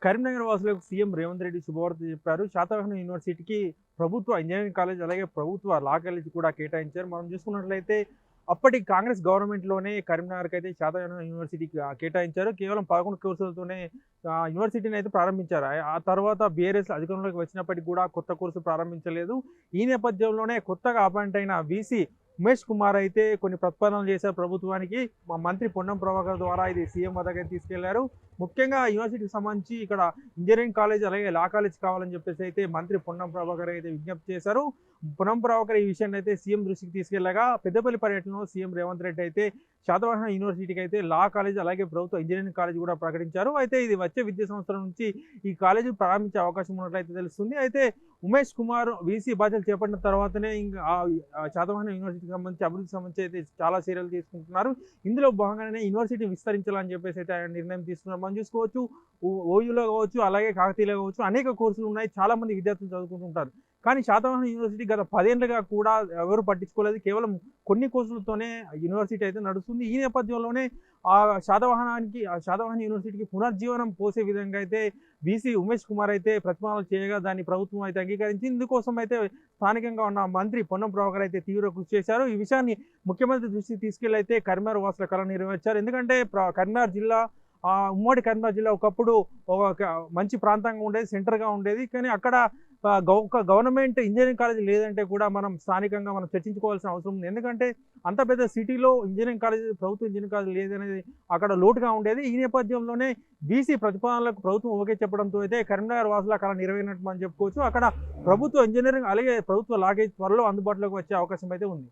కరీంనగర్ వాసులకు సీఎం రేవంత్ రెడ్డి శుభవార్త చెప్పారు. శాతవాహన యూనివర్సిటీకి ప్రభుత్వ ఇంజనీరింగ్ కాలేజ్ అలాగే ప్రభుత్వ లా కాలేజ్ కూడా కేటాయించారు. మనం చూసుకున్నట్లయితే అప్పటి కాంగ్రెస్ గవర్నమెంట్‌లోనే కరీంనగర్‌కి అయితే శాతవాహన యూనివర్సిటీకి కేటాయించారు. కేవలం 11 కోర్సులతోనే యూనివర్సిటీని అయితే ప్రారంభించారు. ఆ తర్వాత బీఆర్ఎస్ అధికారంలోకి వచ్చినప్పటికి కూడా కొత్త కోర్సులు ప్రారంభించలేదు. ఈ నేపథ్యంలోనే కొత్తగా అపాయింట్ అయిన వీసీ ఉమేష్ కుమార్ అయితే కొన్ని ప్రతిపాదనలు చేశారు ప్రభుత్వానికి. మా మంత్రి పొన్నం ప్రభాకర్ ద్వారా ఇది సీఎం వద్దకైతే తీసుకెళ్లారు. ముఖ్యంగా యూనివర్సిటీకి సంబంధించి ఇక్కడ ఇంజనీరింగ్ కాలేజ్ అలాగే లా కాలేజ్ కావాలని చెప్పేసి అయితే మంత్రి పొన్నం ప్రభాకర్ అయితే విజ్ఞప్తి చేశారు. పొన్నం ప్రభాకర్ ఈ విషయాన్ని అయితే సీఎం దృష్టికి తీసుకెళ్లగా పెద్దపల్లి పర్యటనలో సీఎం రేవంత్ రెడ్డి అయితే శాతవాహన యూనివర్సిటీకి అయితే లా కాలేజ్ అలాగే ప్రభుత్వ ఇంజనీరింగ్ కాలేజ్ కూడా ప్రకటించారు. అయితే ఇది వచ్చే విద్యా సంవత్సరం నుంచి ఈ కాలేజీ ప్రారంభించే అవకాశం ఉన్నట్లయితే తెలుస్తుంది. అయితే ఉమేష్ కుమార్ వీసీ బాధ్యతలు చేపట్టిన తర్వాతనే ఇంకా శాతవాహన యూనివర్సిటీకి సంబంధించి అభివృద్ధికి సంబంధించి అయితే చాలా చర్యలు తీసుకుంటున్నారు. ఇందులో భాగంగానే యూనివర్సిటీ విస్తరించాలని చెప్పేసి అయితే ఆయన నిర్ణయం తీసుకున్నారు. మనం చూసుకోవచ్చు ఓయూలో కావచ్చు అలాగే కాకతీయలో కావచ్చు అనేక కోర్సులు ఉన్నాయి. చాలా మంది విద్యార్థులు చదువుకుంటుంటారు. కానీ శాతవాహన యూనివర్సిటీ గత 10 ఏళ్లుగా కూడా ఎవరు పట్టించుకోలేదు. కేవలం కొన్ని కోర్సులతోనే యూనివర్సిటీ అయితే నడుస్తుంది. ఈ నేపథ్యంలోనే శాతవాహన యూనివర్సిటీకి పునర్జీవనం పోసే విధంగా అయితే వీసీ ఉమేష్ కుమార్ అయితే ప్రతిపాదనలు చేయగా దాన్ని ప్రభుత్వం అయితే అంగీకరించి ఇందుకోసం అయితే స్థానికంగా ఉన్న మంత్రి పొన్నం ప్రభాకర్ అయితే తీవ్ర కృషి చేశారు. ఈ విషయాన్ని ముఖ్యమంత్రి దృష్టికి తీసుకెళ్లి అయితే కరీంనగర్ వాసుల కళ నెరవేర్చారు. ఎందుకంటే కరీంనగర్ జిల్లా ఉమ్మడి కరీంనగర్ జిల్లా ఒకప్పుడు ఒక మంచి ప్రాంతంగా ఉండేది, సెంటర్గా ఉండేది. కానీ అక్కడ ఒక గవర్నమెంట్ ఇంజనీరింగ్ కాలేజ్ లేదంటే కూడా మనం స్థానికంగా మనం చర్చించుకోవాల్సిన అవసరం ఉంది. ఎందుకంటే అంత పెద్ద సిటీలో ఇంజనీరింగ్ కాలేజ్ ప్రభుత్వ ఇంజనీరింగ్ కాలేజ్ లేదనేది అక్కడ లోటుగా ఉండేది. ఈ నేపథ్యంలోనే బీసీ ప్రతిపాదనలకు ప్రభుత్వం ఓకే చెప్పడంతో అయితే కరీంనగర్ వాసుల కళ నెరవేరినట్టు మనం చెప్పుకోవచ్చు. అక్కడ ప్రభుత్వ ఇంజనీరింగ్ అలాగే ప్రభుత్వ లాగేజ్ త్వరలో అందుబాటులోకి వచ్చే అవకాశం అయితే ఉంది.